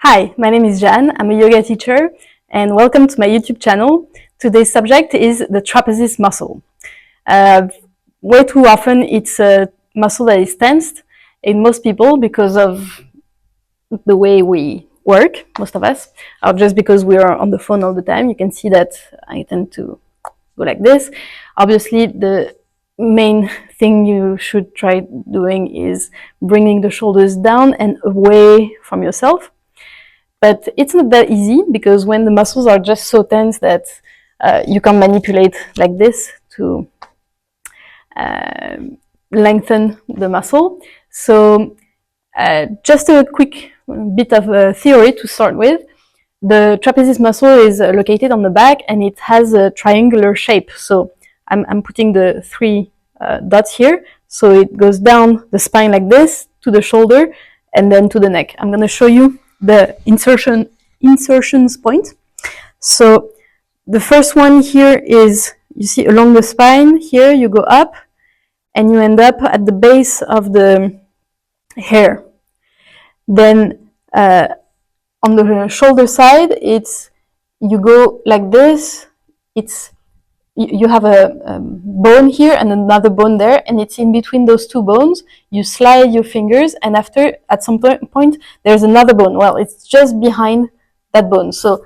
Hi, my name is Jan. I'm a yoga teacher and welcome to my YouTube channel. Today's subject is the trapezius muscle. Way too often it's a muscle that is tensed in most people because of the way we work, most of us, or just because we are on the phone all the time. You can see that I tend to go like this. Obviously, the main thing you should try doing is bringing the shoulders down and away from yourself. But it's not that easy because when the muscles are just so tense that you can manipulate like this to lengthen the muscle. So just a quick bit of theory to start with. The trapezius muscle is located on the back and it has a triangular shape. So I'm putting the three dots here. So it goes down the spine like this to the shoulder and then to the neck. I'm going to show you the insertions point. So the first one here is, you see along the spine here, you go up and you end up at the base of the hair. Then on the shoulder side, it's, you go like this, it's, you have a bone here and another bone there, and it's in between those two bones. You slide your fingers, and after, at some point, there's another bone. Well, it's just behind that bone. So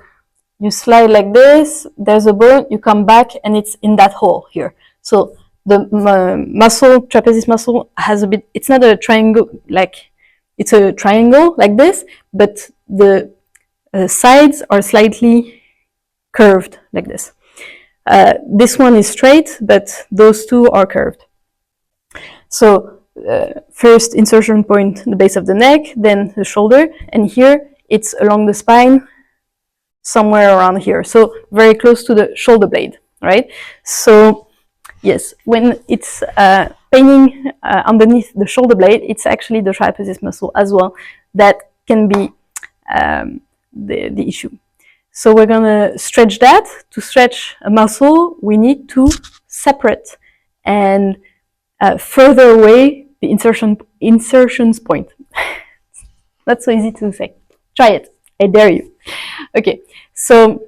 you slide like this, there's a bone, you come back, and it's in that hole here. So the muscle, trapezius muscle, has a bit, it's not a triangle, like, it's a triangle like this, but the sides are slightly curved like this. This one is straight, but those two are curved. So first insertion point, the base of the neck, then the shoulder, and here it's along the spine, somewhere around here. So very close to the shoulder blade, right? So yes, when it's paining underneath the shoulder blade, it's actually the trapezius muscle as well that can be the issue. So we're going to stretch that. To stretch a muscle, we need to separate and further away the insertions point. That's so easy to say. Try it. I dare you. Okay, so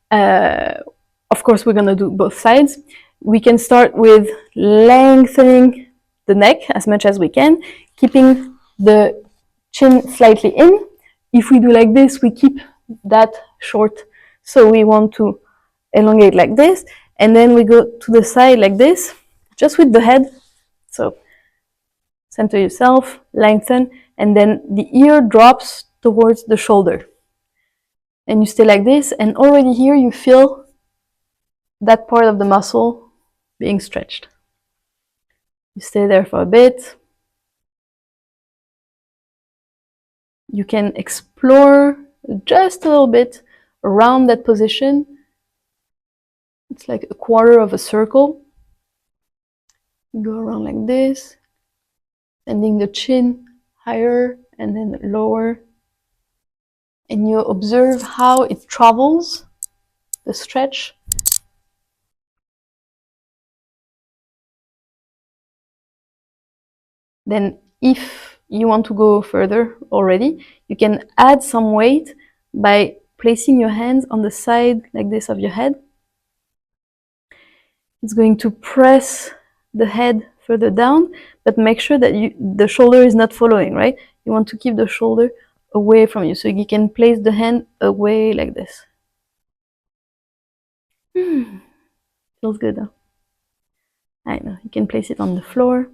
of course we're going to do both sides. We can start with lengthening the neck as much as we can, keeping the chin slightly in. If we do like this, we keep that short, so we want to elongate like this, and then we go to the side like this, just with the head. So center yourself, lengthen, and then the ear drops towards the shoulder, and you stay like this, and already here you feel that part of the muscle being stretched. You stay there for a bit. You can explore just a little bit around that position. It's like a quarter of a circle. You go around like this, sending the chin higher and then lower. And you observe how it travels, the stretch. Then if you want to go further already, you can add some weight by placing your hands on the side like this of your head. It's going to press the head further down, but make sure that the shoulder is not following, right? You want to keep the shoulder away from you, so you can place the hand away like this. Feels good, huh? I know, you can place it on the floor.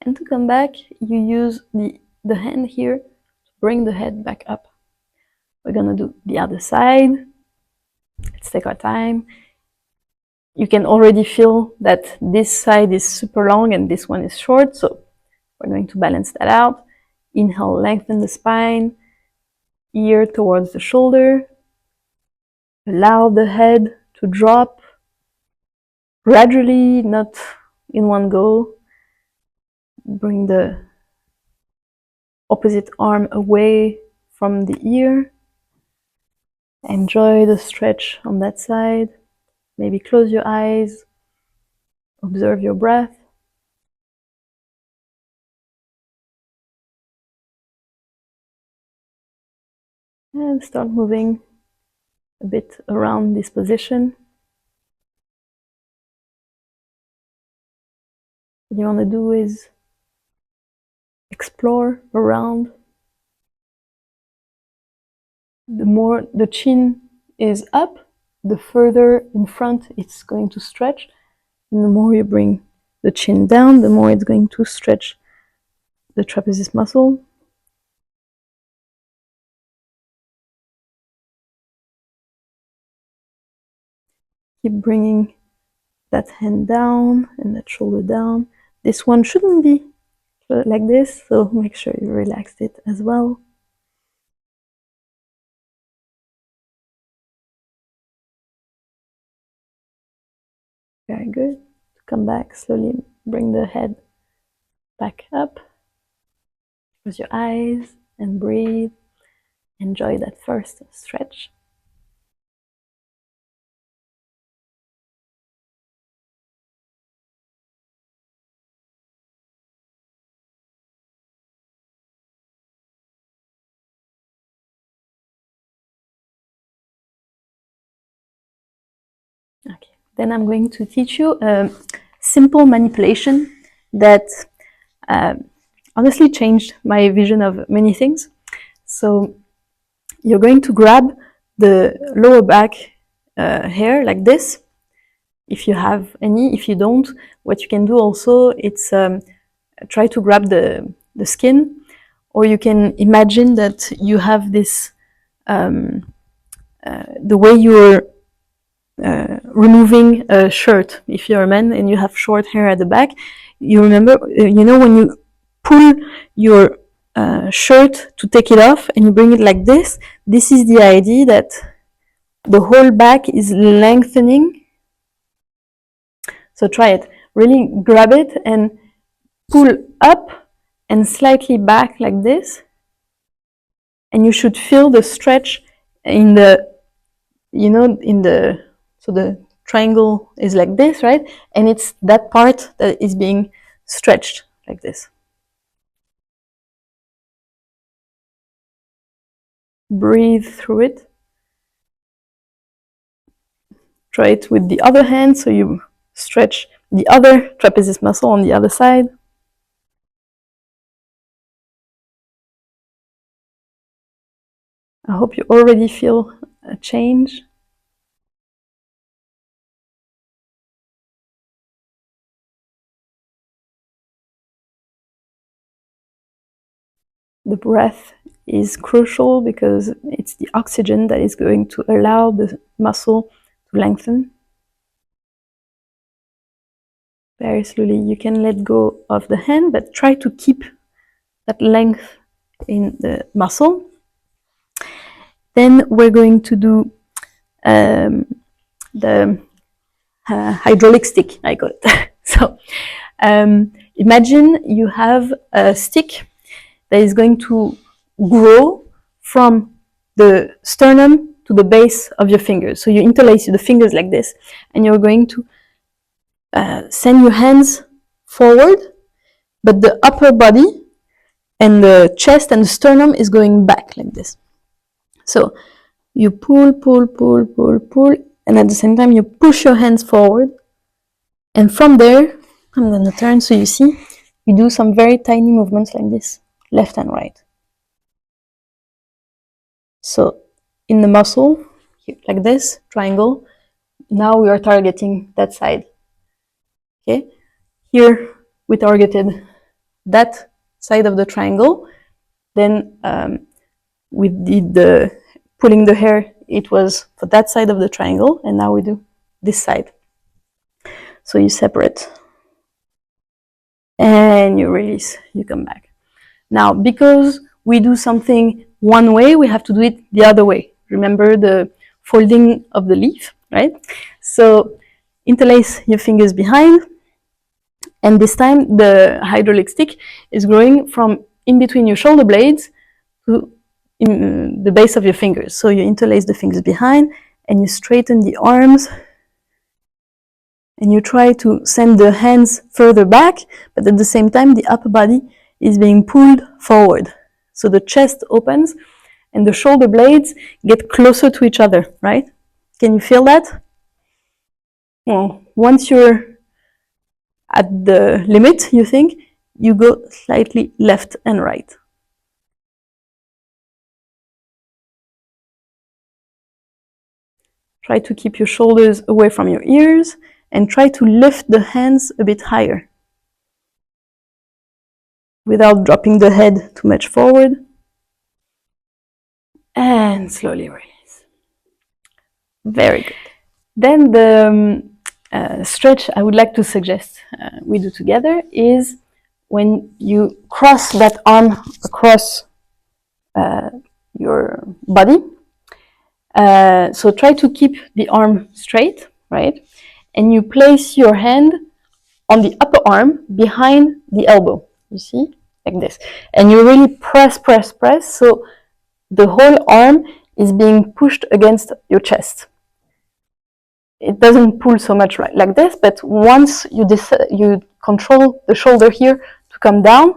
And to come back, you use the hand here to bring the head back up. We're gonna do the other side. Let's take our time. You can already feel that this side is super long and this one is short, so we're going to balance that out. Inhale, lengthen the spine, ear towards the shoulder. Allow the head to drop gradually, not in one go. Bring the opposite arm away from the ear. Enjoy the stretch on that side. Maybe close your eyes. Observe your breath. And start moving a bit around this position. What you want to do is explore around. The more the chin is up, the further in front it's going to stretch. And the more you bring the chin down, the more it's going to stretch the trapezius muscle. Keep bringing that hand down and that shoulder down. This one shouldn't be like this, so make sure you relaxed it as well. Very good. Come back, slowly bring the head back up. Close your eyes and breathe. Enjoy that first stretch. Okay, then I'm going to teach you a simple manipulation that honestly changed my vision of many things. So you're going to grab the lower back hair like this, if you have any. If you don't, what you can do also, it's try to grab the skin, or you can imagine that you have this, the way you're removing a shirt. If you're a man and you have short hair at the back, you remember, you know, when you pull your shirt to take it off and you bring it like this is the idea that the whole back is lengthening. So try it. Really grab it and pull up and slightly back like this. And you should feel the stretch in the, you know, in the, so the triangle is like this, right? And it's that part that is being stretched like this. Breathe through it. Try it with the other hand, so you stretch the other trapezius muscle on the other side. I hope you already feel a change. The breath is crucial because it's the oxygen that is going to allow the muscle to lengthen. Very slowly, you can let go of the hand, but try to keep that length in the muscle. Then we're going to do the hydraulic stick, I call it. So imagine you have a stick that is going to grow from the sternum to the base of your fingers. So you interlace the fingers like this, and you're going to send your hands forward, but the upper body and the chest and the sternum is going back like this. So you pull, pull, pull, pull, pull, and at the same time you push your hands forward. And from there, I'm going to turn so you see, you do some very tiny movements like this, left and right. So in the muscle, like this, triangle, now we are targeting that side. Okay, here we targeted that side of the triangle. Then we did the pulling the hair, it was for that side of the triangle, and now we do this side. So you separate and you release, you come back. Now, because we do something one way, we have to do it the other way. Remember the folding of the leaf, right? So interlace your fingers behind, and this time the hydraulic stick is growing from in between your shoulder blades to in the base of your fingers. So you interlace the fingers behind and you straighten the arms and you try to send the hands further back, but at the same time the upper body is being pulled forward. So the chest opens and the shoulder blades get closer to each other, right? Can you feel that? Well, once you're at the limit, you think, you go slightly left and right. Try to keep your shoulders away from your ears and try to lift the hands a bit higher without dropping the head too much forward. And slowly release. Very good. Then the stretch I would like to suggest we do together is when you cross that arm across your body. So try to keep the arm straight, right? And you place your hand on the upper arm behind the elbow, you see, like this. And you really press, press, press, so the whole arm is being pushed against your chest. It doesn't pull so much like this, but once you control the shoulder here to come down,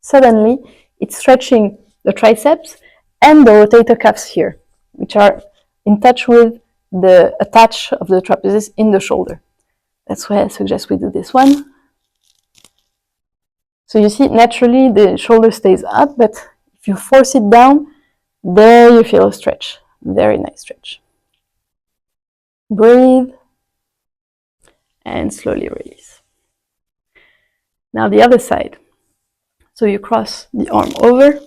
suddenly it's stretching the triceps and the rotator cuffs here, which are in touch with the attach of the trapezius in the shoulder. That's why I suggest we do this one. So you see, naturally the shoulder stays up, but if you force it down, there you feel a stretch. Very nice stretch. Breathe and slowly release. Now the other side. So you cross the arm over.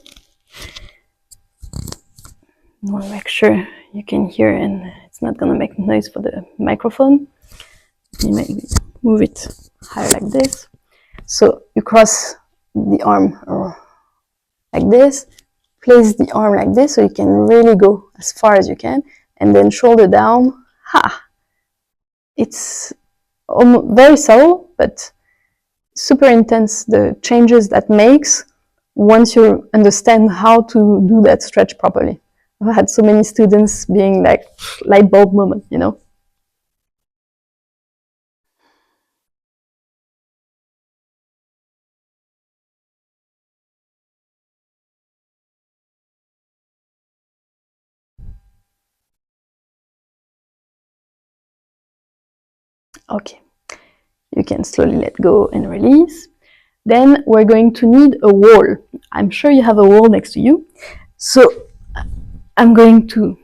You want to make sure you can hear and it's not going to make noise for the microphone. You maybe move it higher like this. So you cross the arm like this, place the arm like this so you can really go as far as you can, and then shoulder down. Ha! It's very subtle, but super intense, the changes that makes once you understand how to do that stretch properly. I've had so many students being like light bulb moment, you know. Okay, you can slowly let go and release. Then we're going to need a wall. I'm sure you have a wall next to you. So I'm going to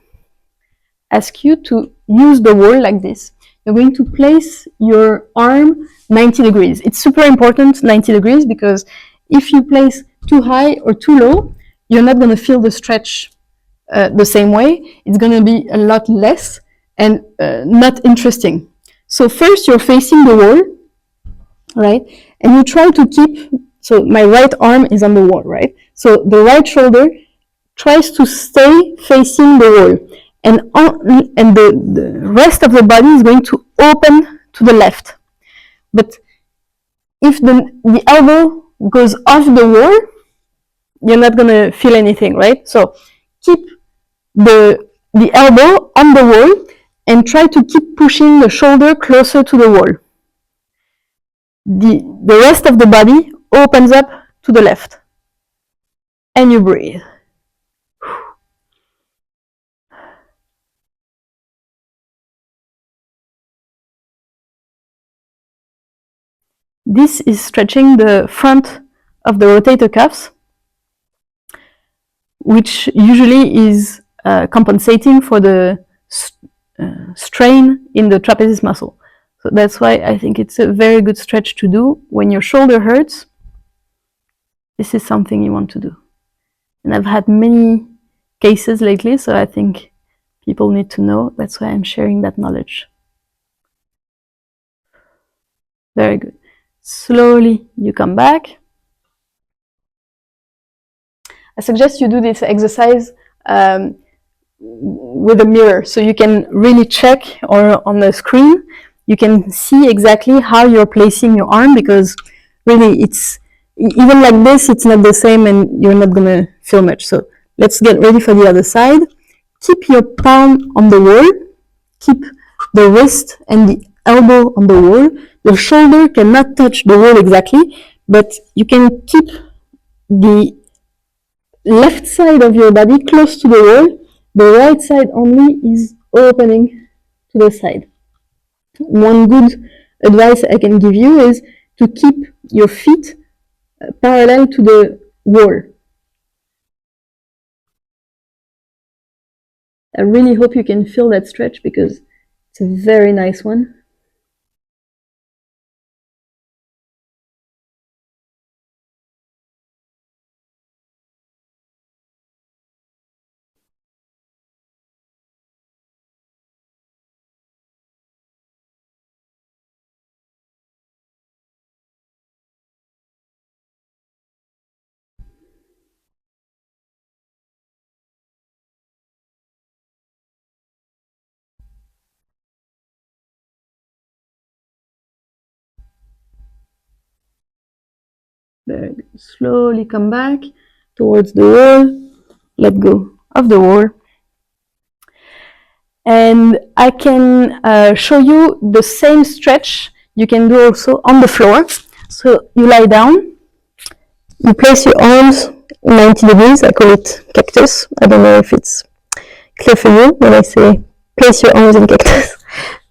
ask you to use the wall like this. You're going to place your arm 90 degrees. It's super important, 90 degrees, because if you place too high or too low, you're not going to feel the stretch the same way. It's going to be a lot less and not interesting. So first you're facing the wall, right? And you try to keep, so my right arm is on the wall, right? So the right shoulder tries to stay facing the wall. And the rest of the body is going to open to the left. But if the elbow goes off the wall, you're not going to feel anything, right? So keep the elbow on the wall and try to keep pushing the shoulder closer to the wall. The rest of the body opens up to the left. And you breathe. This is stretching the front of the rotator cuffs, which usually is compensating for the strain in the trapezius muscle. So that's why I think it's a very good stretch to do when your shoulder hurts. This is something you want to do. And I've had many cases lately, so I think people need to know. That's why I'm sharing that knowledge. Very good. Slowly you come back. I suggest you do this exercise with a mirror, so you can really check, or on the screen you can see exactly how you're placing your arm, because really it's even like this, it's not the same and you're not gonna feel much. So let's get ready for the other side. Keep your palm on the wall, keep the wrist and the elbow on the wall. The shoulder cannot touch the wall exactly, but you can keep the left side of your body close to the wall. The right side only is opening to the side. One good advice I can give you is to keep your feet parallel to the wall. I really hope you can feel that stretch because it's a very nice one. Very good. Slowly come back towards the wall. Let go of the wall. And I can show you the same stretch you can do also on the floor. So you lie down, you place your arms 90 degrees, I call it cactus. I don't know if it's clear for you when I say place your arms in cactus.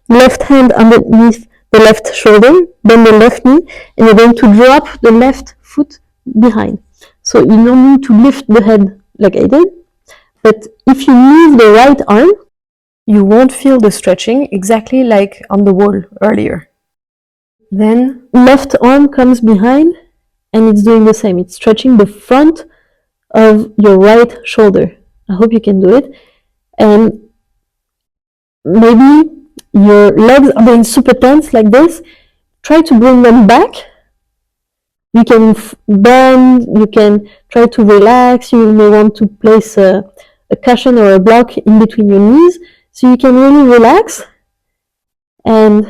Left hand underneath the left shoulder, bend the left knee, and you're going to drop the left foot behind. So you don't need to lift the head like I did, but if you move the right arm, you won't feel the stretching exactly like on the wall earlier. Then left arm comes behind and it's doing the same. It's stretching the front of your right shoulder. I hope you can do it. And maybe your legs are being super tense like this. Try to bring them back. You can bend, you can try to relax. You may want to place a cushion or a block in between your knees so you can really relax and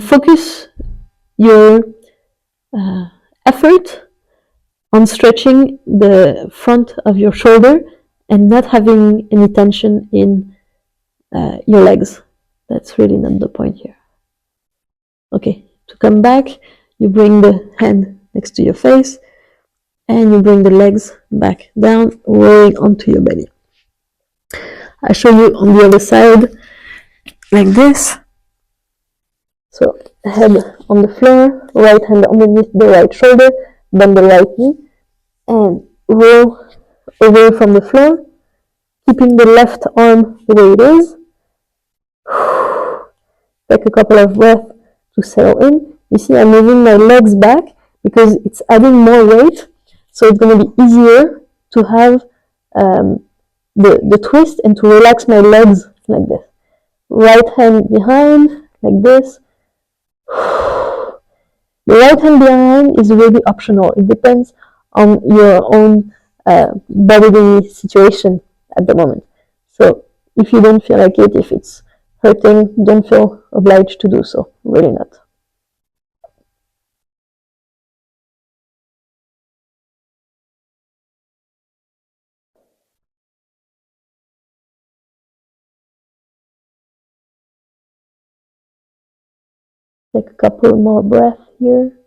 focus your effort on stretching the front of your shoulder and not having any tension in your legs. That's really not the point here. Okay, to come back, you bring the hand next to your face and you bring the legs back down, rolling onto your belly. I show you on the other side like this. So head on the floor, right hand underneath the right shoulder, bend the right knee, and roll away from the floor, keeping the left arm the way it is. Take a couple of breaths to settle in. You see, I'm moving my legs back because it's adding more weight, so it's going to be easier to have the twist and to relax my legs like this. Right hand behind, like this. The right hand behind is really optional. It depends on your own bodily situation at the moment. So if you don't feel like it, if it's hurting, don't feel obliged to do so. Really not. Take a couple more breaths here.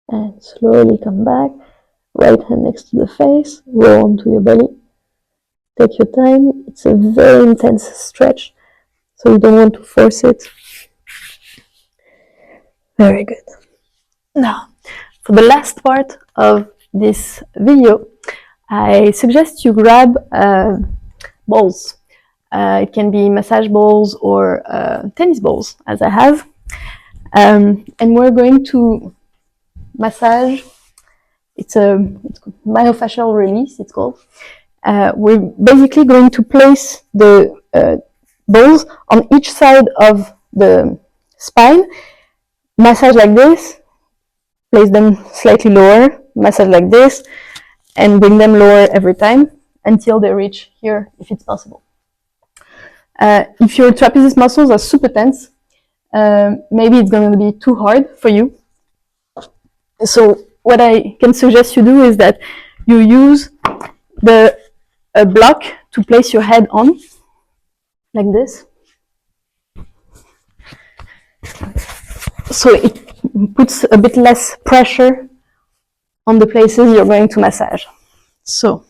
And slowly come back. Right hand next to the face. Roll onto your belly. Take your time. It's a very intense stretch, so you don't want to force it. Very good. Now, for the last part of this video, I suggest you grab balls. It can be massage balls or tennis balls, as I have. And we're going to massage. It's a myofascial release, it's called. We're basically going to place the balls on each side of the spine, massage like this, place them slightly lower, massage like this, and bring them lower every time until they reach here, if it's possible. If your trapezius muscles are super tense, maybe it's going to be too hard for you. So what I can suggest you do is that you use the a block to place your head on, like this. So it puts a bit less pressure on the places you're going to massage. So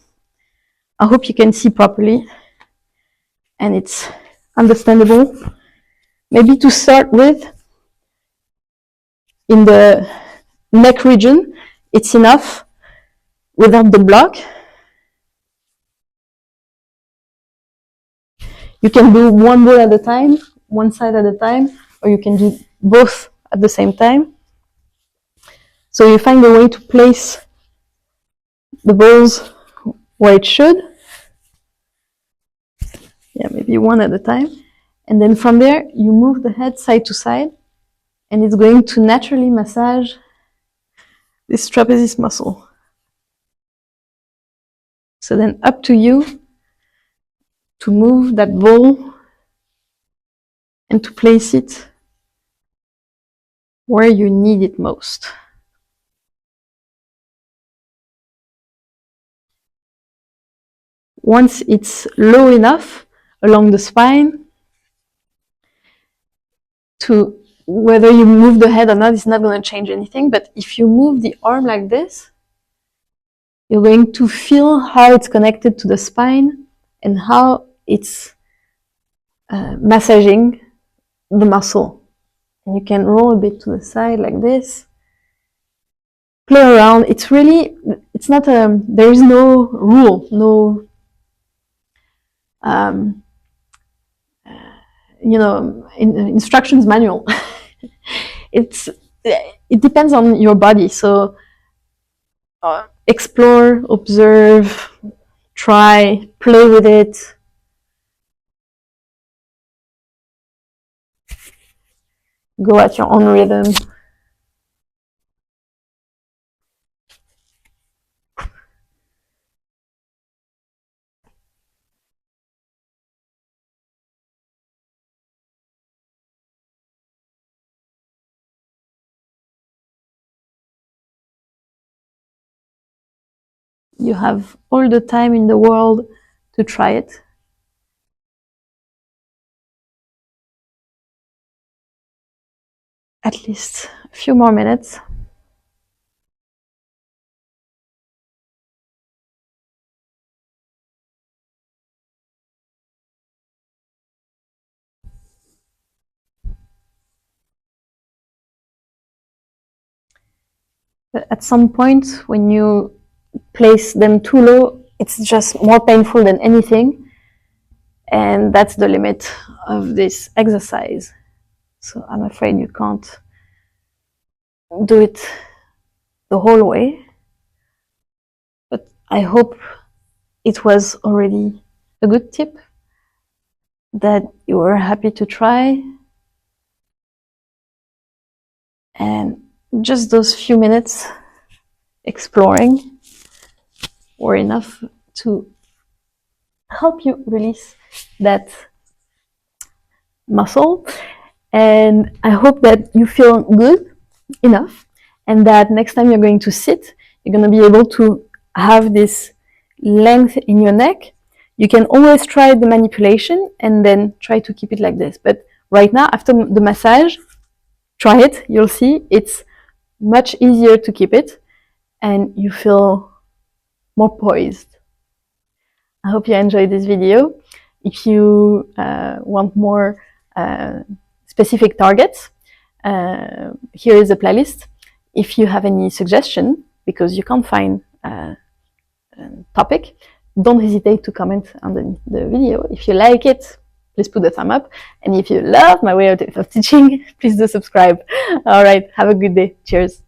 I hope you can see properly and it's understandable. Maybe to start with, in the neck region, it's enough without the block. You can do one ball at a time, one side at a time, or you can do both at the same time. So you find a way to place the balls where it should. Yeah, maybe one at a time. And then from there, you move the head side to side, and it's going to naturally massage this trapezius muscle. So then up to you to move that ball and to place it where you need it most. Once it's low enough along the spine, to whether you move the head or not, it's not going to change anything, but if you move the arm like this, you're going to feel how it's connected to the spine and how it's massaging the muscle. And you can roll a bit to the side like this, play around. It's really, it's not a, there is no rule, no you know, instructions manual. It depends on your body. So explore, observe, try, play with it. Go at your own rhythm. You have all the time in the world to try it. At least a few more minutes. But at some point, when you place them too low, it's just more painful than anything. And that's the limit of this exercise. So I'm afraid you can't do it the whole way. But I hope it was already a good tip that you were happy to try. And just those few minutes exploring were enough to help you release that muscle. And I hope that you feel good enough and that next time you're going to sit, you're going to be able to have this length in your neck. You can always try the manipulation and then try to keep it like this. But right now, after the massage, try it. You'll see it's much easier to keep it and you feel more poised. I hope you enjoyed this video. If you want more specific targets, here is a playlist. If you have any suggestion, because you can't find a topic, don't hesitate to comment underneath the video. If you like it, please put a thumb up. And if you love my way of teaching, please do subscribe. All right, have a good day. Cheers.